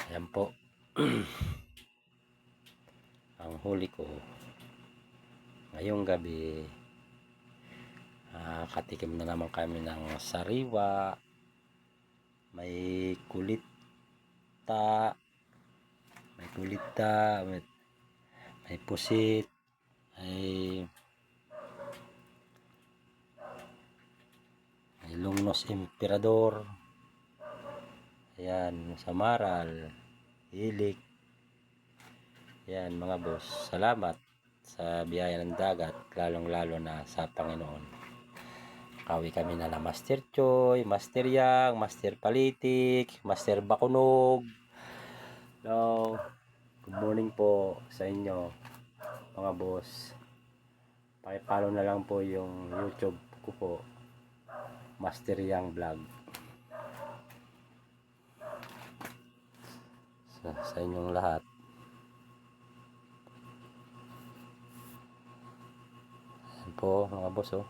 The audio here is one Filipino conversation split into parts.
Ayan po. Ang huli ko ngayong gabi, katikim na naman kami ng sariwa, may kulita, may pusit, may lungnos emperador, ayan, samaral, hilik. Ayan mga boss, salamat sa biyaya ng dagat, lalong lalo na sa Panginoon. Kawi kami na Master Choy, Master Yang, Master Palitik, Master Bakunog. Hello, good morning po sa inyo mga boss. Pakipollow na lang po yung YouTube ko po, Master Yang Vlog. Sa inyong lahat. Ayan po mga boss, oh.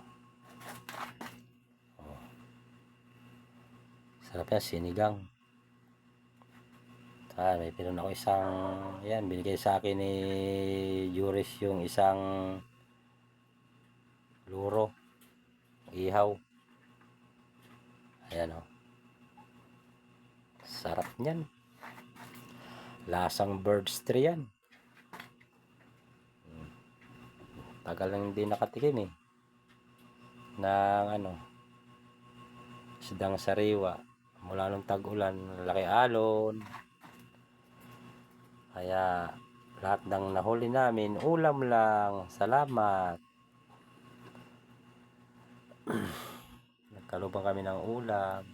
Sarap yan, sinigang. May pinon ako isang, yan, binigay sa akin ni Juris yung isang luro, ihaw. Ayan, oh. Sarap niyan. Lasang bird's tree yan. Tagal lang hindi nakatikim ng isdang sariwa mula nung tag-ulan, laki alon. Kaya lahat ng nahuli namin ulam lang. Salamat. Nagkalubang kami ng ulam.